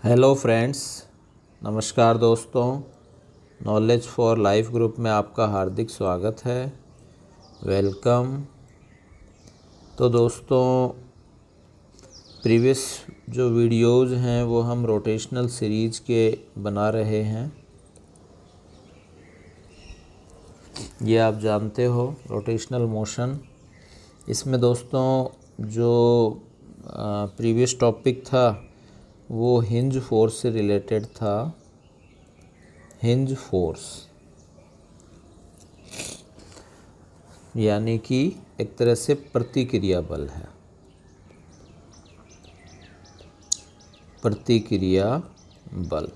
Hello friends, नमस्कार दोस्तों। Knowledge for life group में आपका हार्दिक स्वागत है। वेलकम। तो दोस्तों, प्रीवियस जो वीडियोज़ हैं वो हम रोटेशनल सीरीज़ के बना रहे हैं। ये आप जानते हो रोटेशनल मोशन। इसमें दोस्तों जो प्रीवियस टॉपिक था वो हिंज फोर्स से रिलेटेड था। हिंज फोर्स यानी कि एक तरह से प्रतिक्रिया बल है। प्रतिक्रिया बल।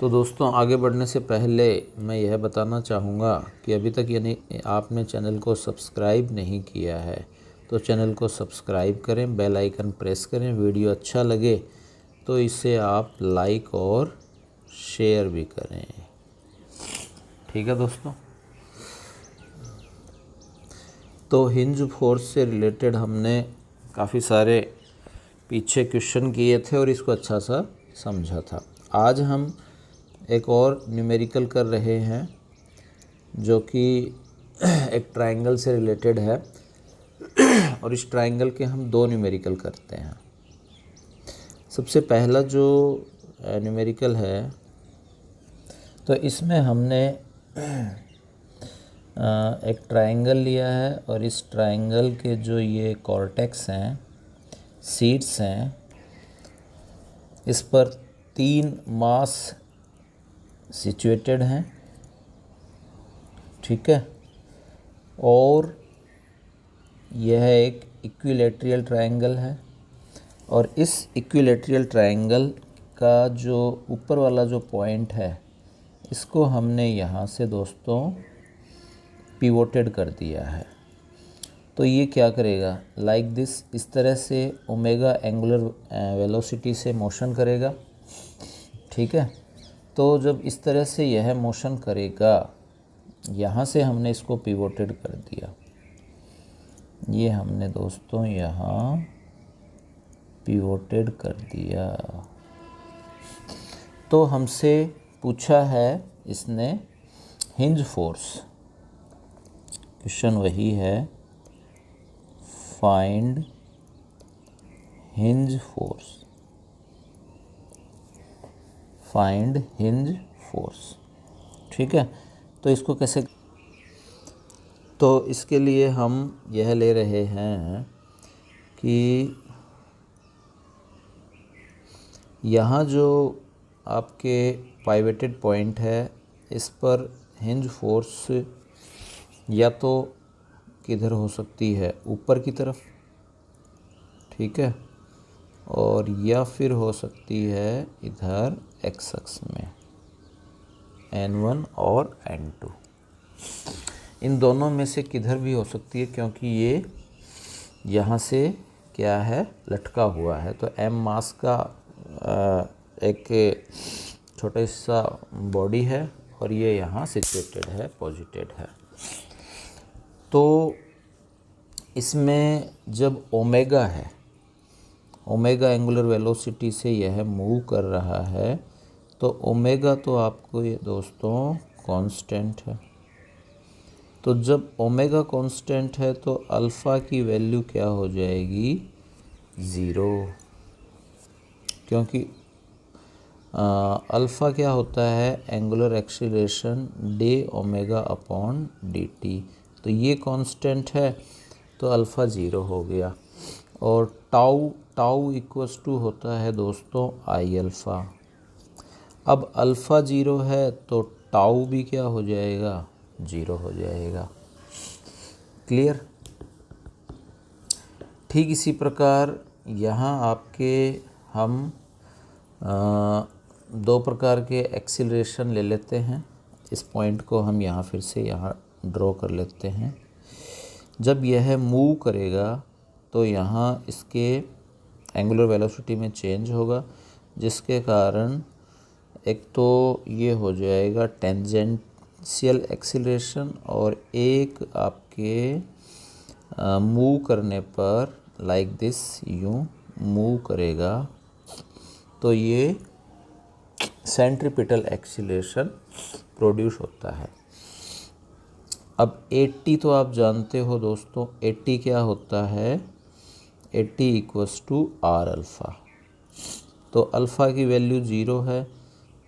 तो दोस्तों, आगे बढ़ने से पहले मैं यह बताना चाहूँगा कि अभी तक यानी आपने चैनल को सब्सक्राइब नहीं किया है तो चैनल को सब्सक्राइब करें, बेल आइकन प्रेस करें। वीडियो अच्छा लगे तो इसे आप लाइक और शेयर भी करें। ठीक है दोस्तों। तो हिंज फोर्स से रिलेटेड हमने काफ़ी सारे पीछे क्वेश्चन किए थे और इसको अच्छा सा समझा था। आज हम एक और न्यूमेरिकल कर रहे हैं जो कि एक ट्रायंगल से रिलेटेड है और इस ट्रायंगल के हम दो न्यूमेरिकल करते हैं। सबसे पहला जो न्यूमेरिकल है तो इसमें हमने एक ट्रायंगल लिया है और इस ट्रायंगल के जो ये कॉर्टेक्स हैं, सीट्स हैं, इस पर 3 मास सिचुएटेड हैं। ठीक है। और यह एक इक्विलैटरल ट्रायंगल है और इस इक्विलैटरल ट्रायंगल का जो ऊपर वाला जो पॉइंट है इसको हमने यहाँ से दोस्तों पिवोटेड कर दिया है। तो ये क्या करेगा, लाइक दिस, इस तरह से ओमेगा एंगुलर वेलोसिटी से मोशन करेगा। ठीक है। तो जब इस तरह से यह मोशन करेगा, यहाँ से हमने इसको पिवोटेड कर दिया। ये हमने दोस्तों यहाँ पिवोटेड कर दिया। तो हमसे पूछा है इसने हिंज फोर्स। क्वेश्चन वही है, find hinge force. Find hinge force. ठीक है। तो इसको कैसे, तो इसके लिए हम यह ले रहे हैं कि यहाँ जो आपके पाइवेटेड पॉइंट है इस पर हिंज फोर्स या तो किधर हो सकती है, ऊपर की तरफ। ठीक है। और या फिर हो सकती है इधर एक्स अक्ष में, N1 और N2। इन दोनों में से किधर भी हो सकती है क्योंकि ये यहाँ से क्या है, लटका हुआ है। तो M मास का एक छोटा सा बॉडी है और ये यहाँ सिचुएटेड है, पोजिटेड है। तो इसमें जब ओमेगा है, ओमेगा एंगुलर वेलोसिटी से यह मूव कर रहा है, तो ओमेगा तो आपको ये दोस्तों कांस्टेंट है। तो जब ओमेगा कांस्टेंट है तो अल्फ़ा की वैल्यू क्या हो जाएगी, 0। क्योंकि अल्फ़ा क्या होता है, angular acceleration day omega upon dt। तो ये कांस्टेंट है तो अल्फ़ा 0 हो गया। और टाउ इक्वल्स टू होता है दोस्तों आई अल्फ़ा। अब अल्फ़ा 0 है तो टाउ भी क्या हो जाएगा, 0 हो जाएगा। क्लियर। ठीक इसी प्रकार यहाँ आपके हम दो प्रकार के एक्सीलरेशन ले लेते हैं। इस पॉइंट को हम यहाँ फिर से यहाँ ड्रॉ कर लेते हैं। जब यह मूव करेगा तो यहाँ इसके एंगुलर वेलोसिटी में चेंज होगा, जिसके कारण एक तो ये हो जाएगा टेंजेंशियल एक्सीलरेशन और एक आपके मूव करने पर लाइक दिस यूँ मूव करेगा तो ये सेंट्रीपिटल एक्सीलरेशन प्रोड्यूस होता है। अब 80 तो आप जानते हो दोस्तों, 80 क्या होता है, 80 इक्वल्स टू आर अल्फ़ा। तो अल्फ़ा की वैल्यू 0 है,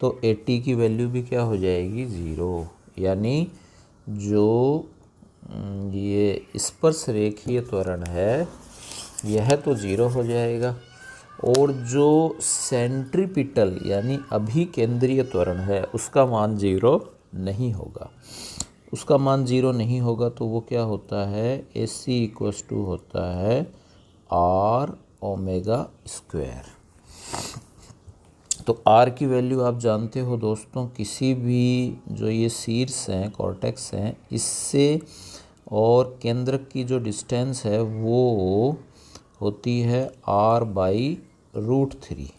तो 80 की वैल्यू भी क्या हो जाएगी, 0। यानी जो ये स्पर्श रेखीय त्वरण है यह तो 0 हो जाएगा, और जो सेंट्रीपिटल यानी अभिकेंद्रीय त्वरण है उसका मान 0 नहीं होगा। उसका मान 0 नहीं होगा तो वो क्या होता है, AC इक्वल्स टू होता है R ओमेगा स्क्वायर। तो R की वैल्यू आप जानते हो दोस्तों, किसी भी जो ये शीर्ष हैं, कॉर्टेक्स हैं, इससे और केंद्र की जो डिस्टेंस है वो होती है R/√3।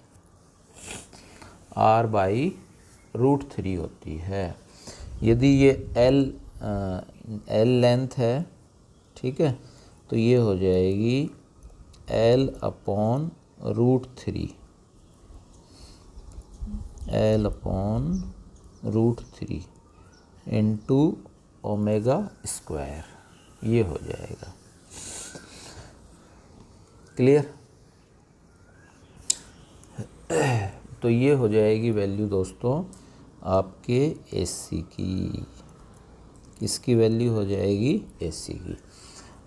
R/√3 होती है। यदि ये L लेंथ है, ठीक है, तो ये हो जाएगी L/√3, L/√3 into omega square, ये हो जाएगा। क्लियर? तो ये हो जाएगी वैल्यू दोस्तों आपके AC की। किसकी वैल्यू हो जाएगी, AC की।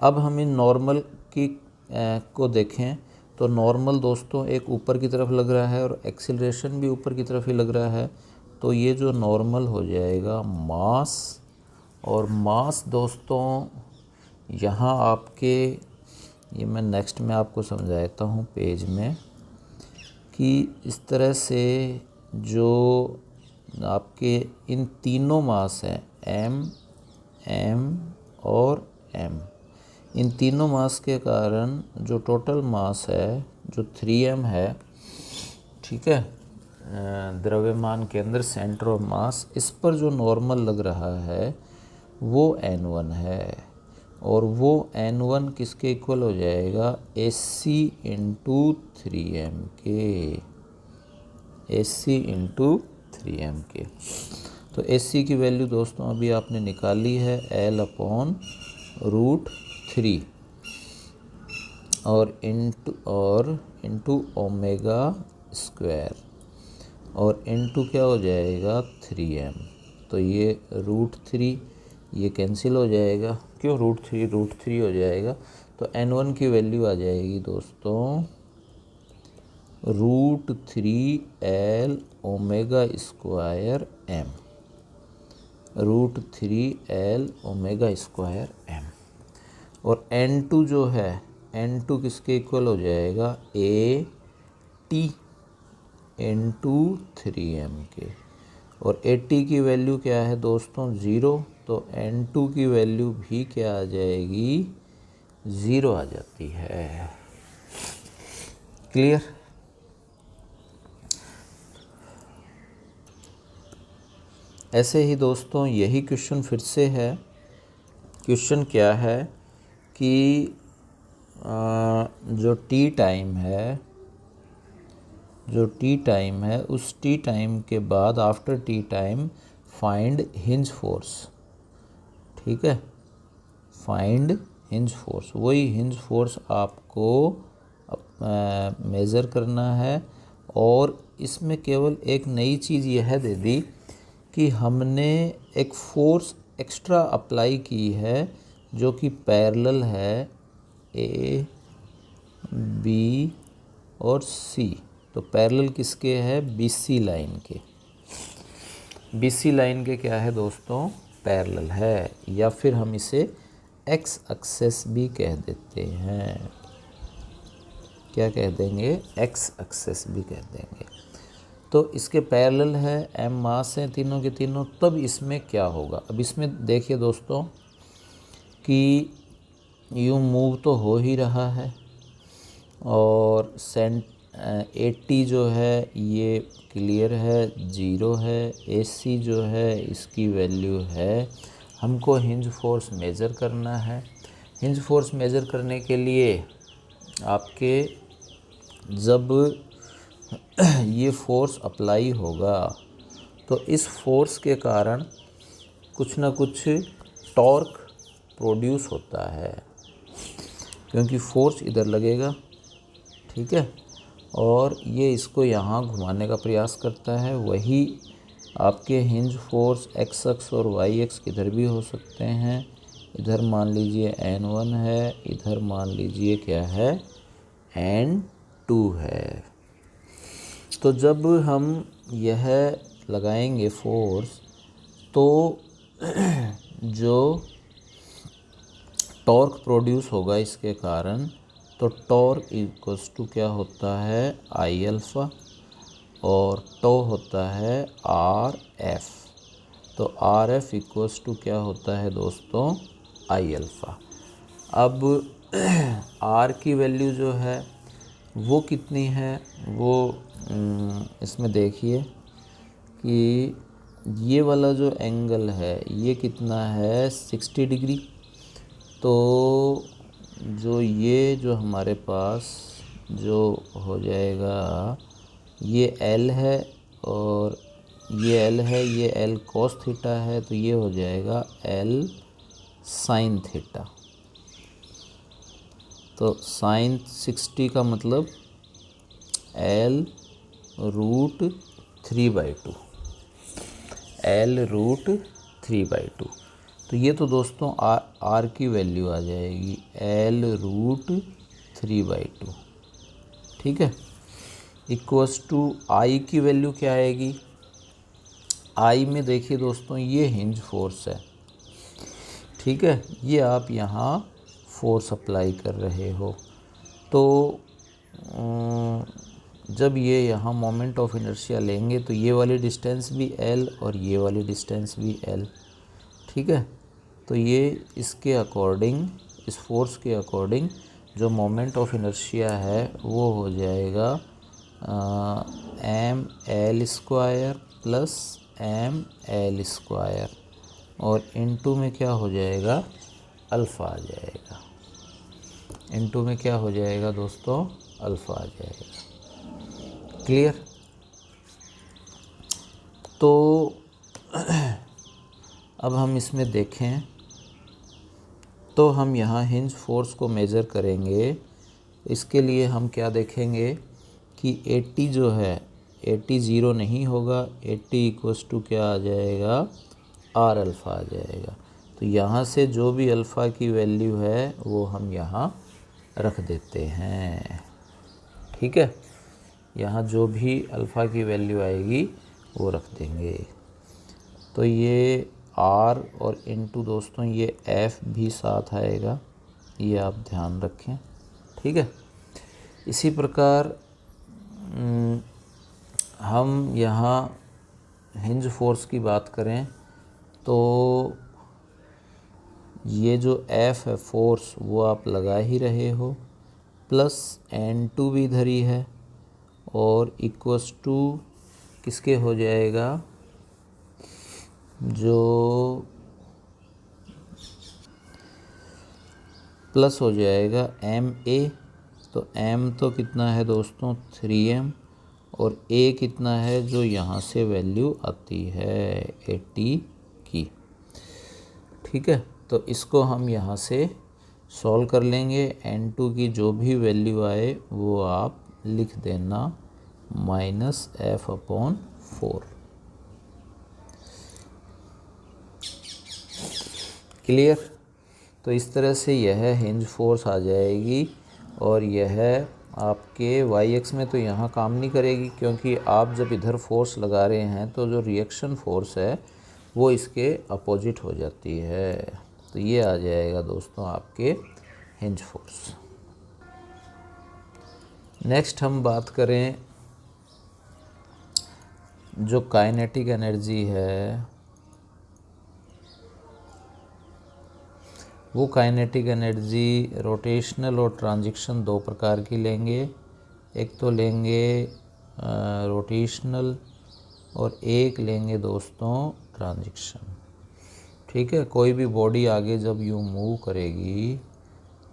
अब हम इन नॉर्मल की को देखें तो नॉर्मल दोस्तों एक ऊपर की तरफ लग रहा है और एक्सीलरेशन भी ऊपर की तरफ ही लग रहा है। तो ये जो नॉर्मल हो जाएगा मास, और मास दोस्तों यहाँ आपके, ये मैं नेक्स्ट में आपको समझाता हूँ पेज में, कि इस तरह से जो आपके इन तीनों मास हैं M, M और M, इन तीनों मास के कारण जो टोटल मास है जो 3m है, ठीक है, द्रव्यमान केंद्र सेंटर ऑफ मास, इस पर जो नॉर्मल लग रहा है वो N1 है, और वो N1 किसके इक्वल हो जाएगा, AC इंटू 3m के, AC इंटू 3m के। तो AC की वैल्यू दोस्तों अभी आपने निकाली है L/√3 और इंटू ओमेगा स्क्वायर, और इंटू क्या हो जाएगा 3m। तो ये √3 ये कैंसिल हो जाएगा, क्यों, √3 हो जाएगा। तो N1 की वैल्यू आ जाएगी दोस्तों √3L omega square M, √3L omega square M। और N2 जो है, N2 किसके इक्वल हो जाएगा, AT इंटू 3m के, और 80 की वैल्यू क्या है दोस्तों, 0। तो N2 की वैल्यू भी क्या आ जाएगी, 0 आ जाती है। क्लियर? ऐसे ही दोस्तों यही क्वेश्चन फिर से है। क्वेश्चन क्या है कि जो टी टाइम है उस टी टाइम के बाद, after T time find hinge force, ठीक है, फाइंड हिंज फोर्स। वही हिंज फोर्स आपको मेज़र करना है, और इसमें केवल एक नई चीज़ यह दे दी कि हमने एक फोर्स एक्स्ट्रा अप्लाई की है जो कि पैरेलल है A, B और C। तो पैरेलल किसके है, BC लाइन के। BC लाइन के क्या है दोस्तों, पैरेलल है, या फिर हम इसे एक्स एक्सेस भी कह देते हैं। क्या कह देंगे, एक्स एक्सेस भी कह देंगे। तो इसके पैरेलल है, M मास हैं तीनों के तीनों। तब इसमें क्या होगा, अब इसमें देखिए दोस्तों कि यूँ मूव तो हो ही रहा है, और 80 जो है ये क्लियर है 0 है। AC जो है इसकी वैल्यू है, हमको हिंज फोर्स मेज़र करना है। हिंज फोर्स मेज़र करने के लिए आपके जब ये फोर्स अप्लाई होगा तो इस फोर्स के कारण कुछ ना कुछ टॉर्क प्रोड्यूस होता है, क्योंकि फोर्स इधर लगेगा, ठीक है, और ये इसको यहाँ घुमाने का प्रयास करता है। वही आपके हिंज फोर्स एक्स एक्स और वाई एक्स किधर भी हो सकते हैं। इधर मान लीजिए N1 है, इधर मान लीजिए क्या है N2 है। तो जब हम यह लगाएंगे फोर्स तो जो टॉर्क प्रोड्यूस होगा इसके कारण, तो टॉर्क इक्वल्स टू क्या होता है आई अल्फ़ा और टो होता है आर एफ। तो आर एफ इक्वल्स टू क्या होता है दोस्तों आई अल्फ़ा। अब आर की वैल्यू जो है वो कितनी है, वो इसमें देखिए कि ये वाला जो एंगल है ये कितना है 60 डिग्री। तो जो ये जो हमारे पास जो हो जाएगा ये L है और ये L है, ये L cos थीटा है, तो ये हो जाएगा L sin थीटा। तो साइन 60 का मतलब L रूट 3/2, L रूट 3/2। तो ये तो दोस्तों R की वैल्यू आ जाएगी L रूट 3/2, ठीक है। इक्वल्स टू I की वैल्यू क्या आएगी, I में देखिए दोस्तों ये हिंज फोर्स है, ठीक है, ये आप यहाँ फोर्स अप्लाई कर रहे हो। तो जब ये यहाँ मोमेंट ऑफ इनर्शिया लेंगे तो ये वाली डिस्टेंस भी L और ये वाली डिस्टेंस भी L, ठीक है। तो ये इसके अकॉर्डिंग, इस फोर्स के अकॉर्डिंग जो मोमेंट ऑफ इनर्शिया है वो हो जाएगा mL² प्लस mL², और इनटू में क्या हो जाएगा अल्फ़ा आ जाएगा। इनटू में क्या हो जाएगा दोस्तों अल्फ़ा आ जाएगा। क्लियर। तो अब हम इसमें देखें तो हम यहाँ हिंज फोर्स को मेज़र करेंगे। इसके लिए हम क्या देखेंगे कि 80 जो है 80 ज़ीरो नहीं होगा, 80 इक्वल्स टू क्या आ जाएगा आर अल्फ़ा आ जाएगा। तो यहाँ से जो भी अल्फ़ा की वैल्यू है वो हम यहाँ रख देते हैं, ठीक है। यहाँ जो भी अल्फ़ा की वैल्यू आएगी वो रख देंगे। तो ये R और इनटू दोस्तों ये F भी साथ आएगा, ये आप ध्यान रखें, ठीक है। इसी प्रकार हम यहाँ हिंज फोर्स की बात करें तो ये जो F है फोर्स वो आप लगा ही रहे हो, प्लस N2 भी इधर ही है, और इक्वल्स टू किसके हो जाएगा जो प्लस हो जाएगा MA। तो M तो कितना है दोस्तों 3M, और A कितना है जो यहाँ से वैल्यू आती है 80 की, ठीक है। तो इसको हम यहाँ से सॉल्व कर लेंगे। N2 की जो भी वैल्यू आए वो आप लिख देना -F/4। क्लियर। तो इस तरह से यह हिंज फोर्स आ जाएगी, और यह आपके YX में तो यहाँ काम नहीं करेगी, क्योंकि आप जब इधर फोर्स लगा रहे हैं तो जो रिएक्शन फोर्स है वो इसके अपोजिट हो जाती है। तो ये आ जाएगा दोस्तों आपके हिंज फोर्स। नेक्स्ट हम बात करें जो काइनेटिक एनर्जी है, वो काइनेटिक एनर्जी रोटेशनल और ट्रांजिशन दो प्रकार की लेंगे। एक तो लेंगे रोटेशनल और एक लेंगे दोस्तों ट्रांजिशन, ठीक है। कोई भी बॉडी आगे जब यूँ मूव करेगी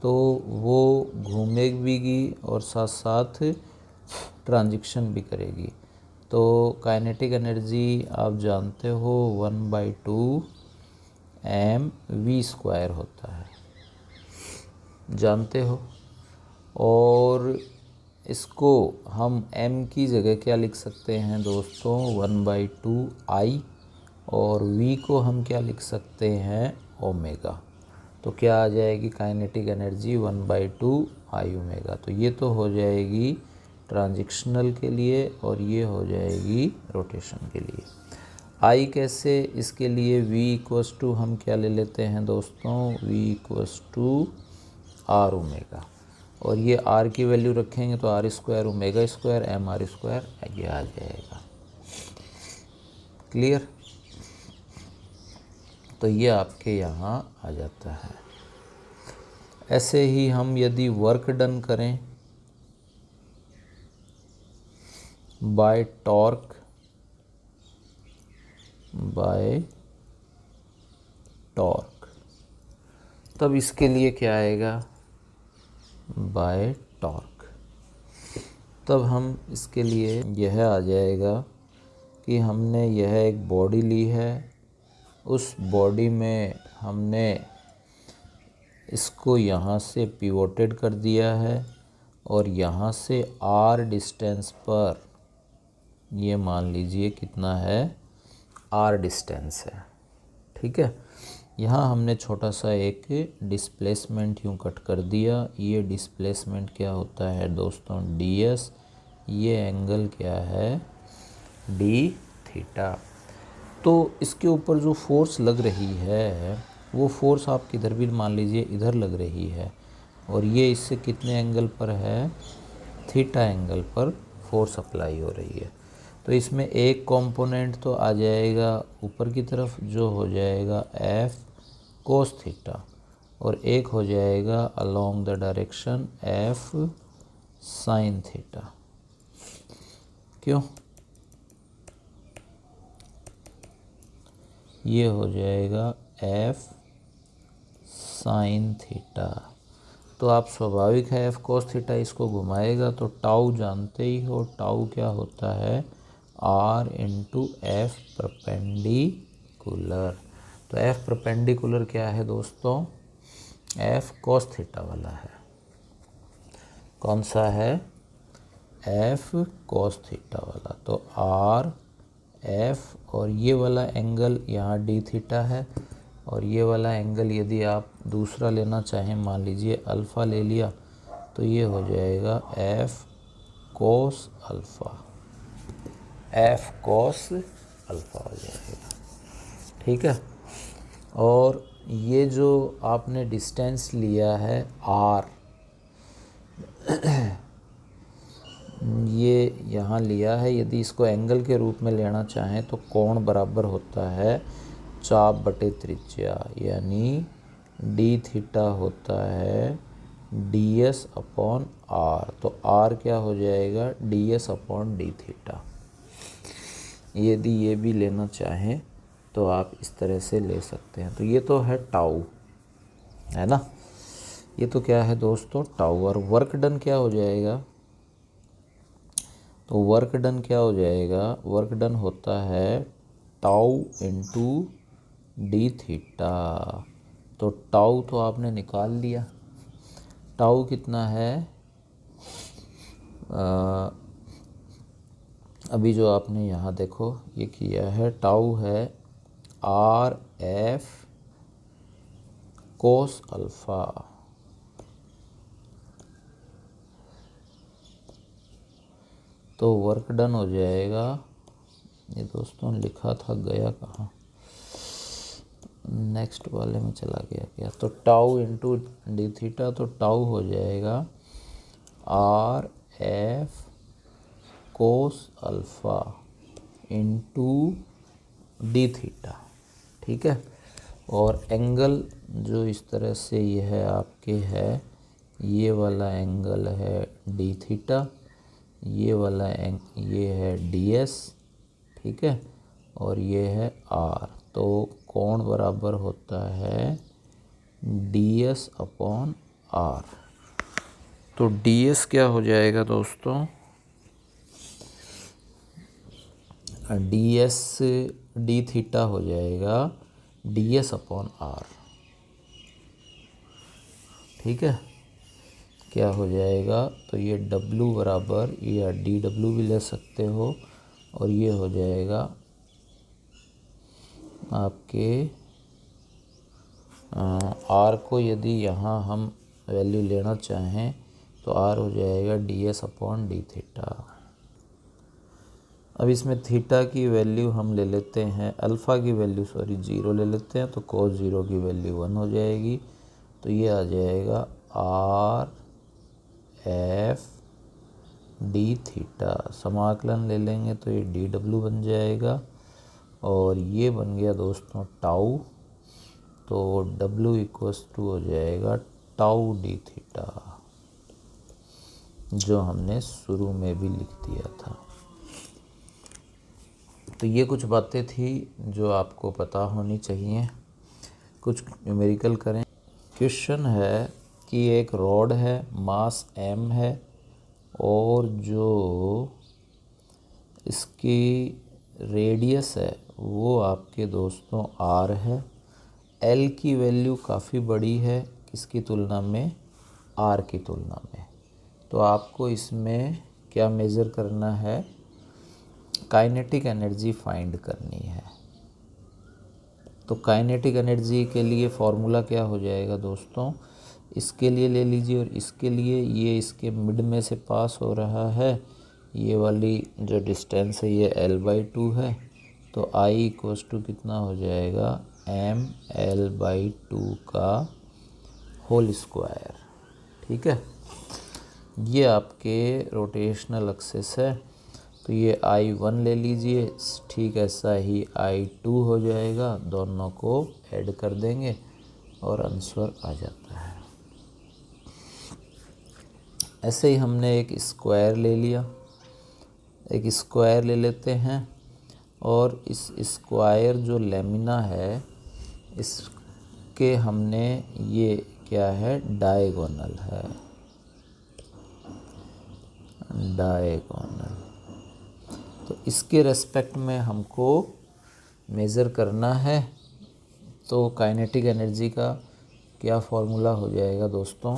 तो वो घूमेगी और साथ साथ ट्रांजिशन भी करेगी। तो काइनेटिक एनर्जी आप जानते हो 1/2 mv² होता है, जानते हो। और इसको हम m की जगह क्या लिख सकते हैं दोस्तों, 1/2 I, और v को हम क्या लिख सकते हैं, ओमेगा। तो क्या आ जाएगी काइनेटिक एनर्जी 1/2 I ओमेगा। तो ये तो हो जाएगी ट्रांजिशनल के लिए और ये हो जाएगी रोटेशन के लिए। I कैसे, इसके लिए v हम क्या ले लेते हैं दोस्तों, v r ओमेगा, और ये r की वैल्यू रखेंगे तो r² ओमेगा² mr², ये आ जाएगा। क्लियर। तो ये आपके यहाँ आ जाता है। ऐसे ही हम यदि वर्क डन करें बाय टॉर्क तब इसके लिए क्या आएगा, बाय टॉर्क। तब हम इसके लिए यह आ जाएगा कि हमने यह एक बॉडी ली है, उस बॉडी में हमने इसको यहाँ से पिवोटेड कर दिया है और यहाँ से r डिस्टेंस पर, ये मान लीजिए कितना है, r डिस्टेंस है, ठीक है। यहाँ हमने छोटा सा एक डिस्प्लेसमेंट यूँ कट कर दिया। ये डिस्प्लेसमेंट क्या होता है दोस्तों, ds। ये एंगल क्या है, d θ। तो इसके ऊपर जो फोर्स लग रही है वो फोर्स आप किधर भी मान लीजिए इधर लग रही है, और ये इससे कितने एंगल पर है, θ एंगल पर फोर्स अप्लाई हो रही है। तो इसमें एक कंपोनेंट तो आ जाएगा ऊपर की तरफ जो हो जाएगा F cos θ, और एक हो जाएगा along the direction F sin θ। क्यों, ये हो जाएगा F sin θ। तो आप स्वाभाविक है F cos θ इसको घुमाएगा तो टाउ जानते ही हो, टाउ क्या होता है, R × F परपेंडिकुलर। तो F परपेंडिकुलर क्या है दोस्तों, F cos θ वाला है। कौन सा है, F cos θ वाला। तो R F और ये वाला एंगल यहाँ d θ है, और ये वाला एंगल यदि आप दूसरा लेना चाहें, मान लीजिए अल्फ़ा ले लिया, तो ये हो जाएगा F cos alpha, F cos alpha हो जाएगा, ठीक है। और ये जो आपने डिस्टेंस लिया है R, ये यहाँ लिया है, यदि इसको एंगल के रूप में लेना चाहें तो कोण बराबर होता है चाप बटे त्रिज्या, यानी d θ होता है ds/r। तो r क्या हो जाएगा, ds/d θ। यदि ये भी लेना चाहें तो आप इस तरह से ले सकते हैं। तो ये तो है टाउ, है ना, ये तो क्या है दोस्तों, टाउ। और वर्क डन क्या हो जाएगा, तो वर्क डन क्या हो जाएगा, वर्क डन होता है टाउ × d θ। तो टाउ तो आपने निकाल लिया, टाउ कितना है, अभी जो आपने यहाँ देखो ये किया है, टाउ है RF cos अल्फ़ा। तो वर्क डन हो जाएगा, ये दोस्तों लिखा था गया कहाँ, नेक्स्ट वाले में चला गया क्या। तो टाउ × d θ, तो टाउ हो जाएगा RF cos अल्फ़ा × d θ, ठीक है। और एंगल जो इस तरह से यह है आपके है, ये वाला एंगल है d θ, ये वाला ये है ds, ठीक है, और ये है r। तो कोण बराबर होता है ds/r। तो ds क्या हो जाएगा दोस्तों, डी एस डी थीटा हो जाएगा डी एस अपॉन आर। ठीक है, क्या हो जाएगा, तो ये W बराबर, या डी डब्ल्यू भी ले सकते हो, और ये हो जाएगा आपके R को यदि यहाँ हम वैल्यू लेना चाहें तो R हो जाएगा D S upon D theta. अब इसमें थीटा की वैल्यू हम ले लेते हैं, अल्फ़ा की वैल्यू 0 ले लेते हैं, तो cos 0 की वैल्यू 1 हो जाएगी। तो ये आ जाएगा आर एफ डी थीटा। समाकलन ले लेंगे तो ये डी डब्ल्यू बन जाएगा, और ये बन गया दोस्तों टाउ। तो W इक्वस टू हो जाएगा टाउ डी थीटा, जो हमने शुरू में भी लिख दिया था। तो ये कुछ बातें थी जो आपको पता होनी चाहिए। कुछ न्यूमेरिकल करें। क्वेश्चन है कि एक रॉड है, मास m है, और जो इसकी रेडियस है वो आपके दोस्तों r है। L की वैल्यू काफ़ी बड़ी है किसकी तुलना में, R की तुलना में। तो आपको इसमें क्या मेज़र करना है, काइनेटिक एनर्जी फाइंड करनी है। तो काइनेटिक एनर्जी के लिए फॉर्मूला क्या हो जाएगा दोस्तों, इसके लिए ले लीजिए और इसके लिए, ये इसके मिड में से पास हो रहा है, ये वाली जो डिस्टेंस है ये L/2 है। तो I इक्वस टू कितना हो जाएगा, mL/2 का होल स्क्वायर। ठीक है, ये आपके रोटेशनल एक्सिस है। तो ये I1 ले लीजिए, ठीक ऐसा ही I2 हो जाएगा, दोनों को ऐड कर देंगे और आंसर आ जाता है। ऐसे ही हमने एक स्क्वायर ले लिया, एक स्क्वायर ले लेते हैं, और इस स्क्वायर जो लेमिना है इसके हमने, ये क्या है, डायगोनल है, डायगोनल। तो इसके रेस्पेक्ट में हमको मेज़र करना है। तो काइनेटिक एनर्जी का क्या फॉर्मूला हो जाएगा दोस्तों,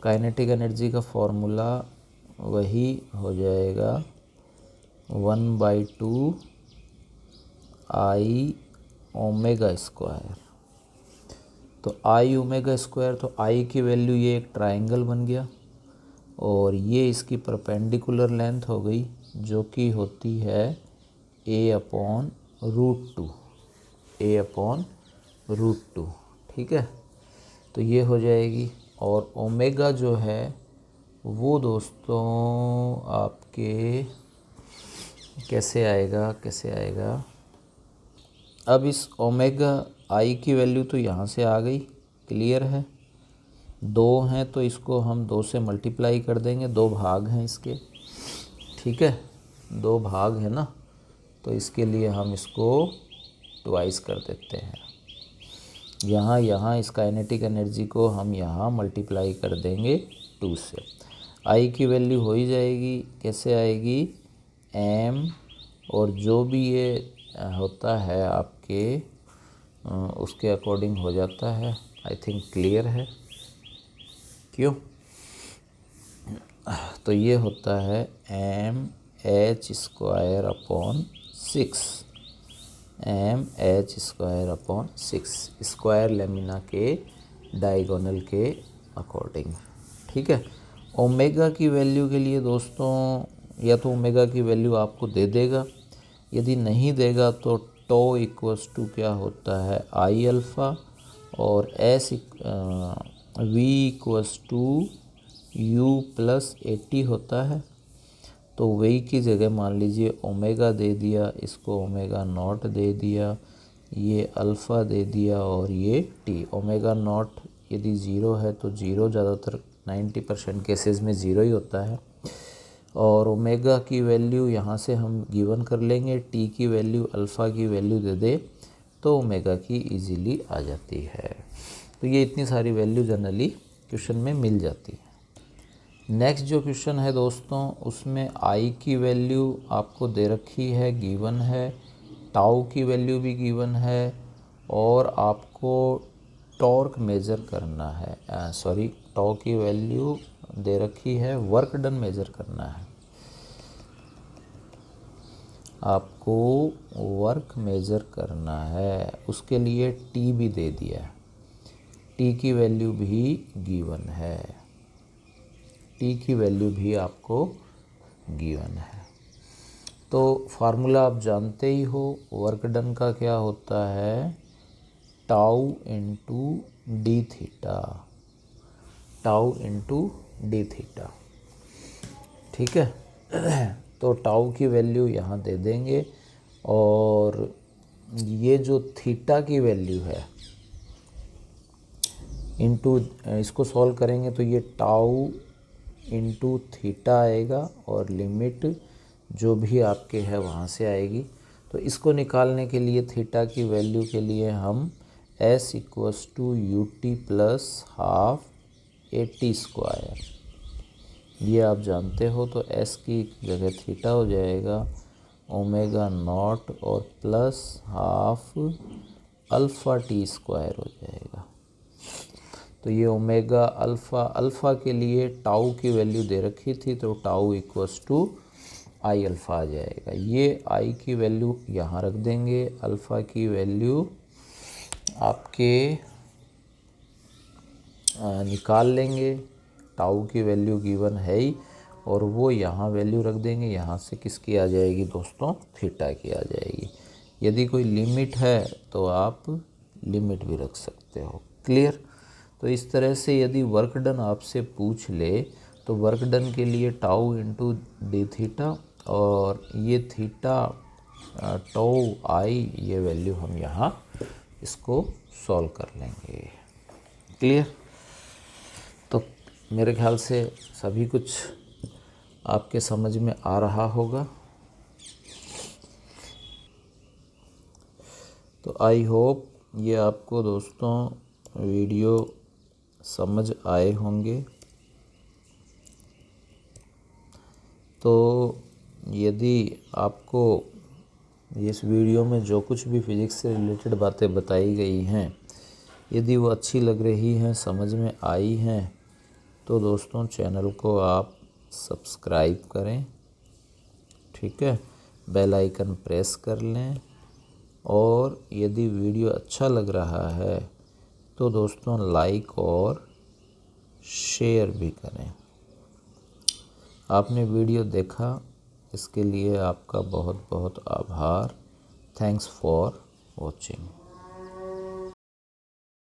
काइनेटिक एनर्जी का फॉर्मूला वही हो जाएगा 1/2 I ओमेगा स्क्वायर। तो I ओमेगा स्क्वायर, तो I की वैल्यू, ये एक ट्रायंगल बन गया, और ये इसकी परपेंडिकुलर लेंथ हो गई जो कि होती है A/√2, A/√2। ठीक है, तो ये हो जाएगी। और ओमेगा जो है वो दोस्तों आपके कैसे आएगा, अब इस ओमेगा I की वैल्यू तो यहाँ से आ गई, क्लियर है। 2 हैं तो इसको हम 2 से मल्टीप्लाई कर देंगे, 2 भाग हैं इसके। ठीक है, 2 भाग है ना, तो इसके लिए हम इसको ट्वाइस कर देते हैं। यहाँ इस काइनेटिक एनर्जी को हम यहाँ मल्टीप्लाई कर देंगे 2 से। I की वैल्यू हो ही जाएगी, कैसे आएगी, m, और जो भी ये होता है आपके उसके अकॉर्डिंग हो जाता है। आई थिंक क्लियर है, क्यों। तो ये होता है mH²/6, mH²/6 स्क्वायर लेमिना के डायगोनल के अकॉर्डिंग। ठीक है, ओमेगा की वैल्यू के लिए दोस्तों, या तो ओमेगा की वैल्यू आपको दे देगा, यदि नहीं देगा तो टो इक्वस टू क्या होता है, I अल्फ़ा, और V इक्वस टू U+80 होता है। तो वही की जगह मान लीजिए ओमेगा दे दिया, इसको ओमेगा नॉट दे दिया, ये अल्फ़ा दे दिया, और ये T। ओमेगा नॉट यदि 0 है तो 0, ज़्यादातर 90% केसेस में 0 ही होता है। और ओमेगा की वैल्यू यहाँ से हम गिवन कर लेंगे, T की वैल्यू, अल्फ़ा की वैल्यू दे दे तो ओमेगा की इजीली आ जाती है। तो ये इतनी सारी वैल्यू जनरली क्वेश्चन में मिल जाती है। नेक्स्ट जो क्वेश्चन है दोस्तों, उसमें आई की वैल्यू आपको दे रखी है, गिवन है, टाउ की वैल्यू भी गिवन है, और आपको टॉर्क मेज़र करना है, टाउ की वैल्यू दे रखी है, वर्क डन मेज़र करना है। आपको वर्क मेज़र करना है, उसके लिए टी भी दे दिया है, टी की वैल्यू भी गिवन है, टी की वैल्यू भी आपको गिवन है। तो फार्मूला आप जानते ही हो, वर्क डन का क्या होता है, tau into D theta, tau into D theta, ठीक है। तो टाउ की वैल्यू यहाँ दे देंगे, और ये जो थीटा की वैल्यू है इंटू, इसको सॉल्व करेंगे तो ये टाउ इंटू थीटा आएगा, और लिमिट जो भी आपके है वहाँ से आएगी। तो इसको निकालने के लिए थीटा की वैल्यू के लिए हम s equals to u t plus half a t square, ये आप जानते हो। तो s की जगह थीटा हो जाएगा ओमेगा नॉट और plus half alpha T square हो जाएगा। तो ये ओमेगा अल्फ़ा के लिए टाउ की वैल्यू दे रखी थी, तो tau equals to I alpha आ जाएगा। ये आई की वैल्यू यहाँ रख देंगे, अल्फ़ा की वैल्यू आपके निकाल लेंगे, टाउ की वैल्यू गिवन है ही, और वो यहाँ वैल्यू रख देंगे। यहाँ से किसकी आ जाएगी दोस्तों, थीटा की आ जाएगी। यदि कोई लिमिट है तो आप लिमिट भी रख सकते हो। क्लियर। तो इस तरह से यदि वर्क डन आपसे पूछ ले तो वर्क डन के लिए टाउ इंटू डी थीटा, और ये थीटा टाउ आई, ये वैल्यू हम यहाँ इसको सॉल्व कर लेंगे। क्लियर। तो मेरे ख्याल से सभी कुछ आपके समझ में आ रहा होगा। तो आई होप ये आपको दोस्तों वीडियो समझ आए होंगे। तो यदि आपको इस वीडियो में जो कुछ भी फिज़िक्स से रिलेटेड बातें बताई गई हैं, यदि वो अच्छी लग रही हैं, समझ में आई हैं, तो दोस्तों चैनल को आप सब्सक्राइब करें, ठीक है, बेल आइकन प्रेस कर लें, और यदि वीडियो अच्छा लग रहा है तो दोस्तों लाइक और शेयर भी करें। आपने वीडियो देखा, इसके लिए आपका बहुत बहुत आभार। Thanks for watching.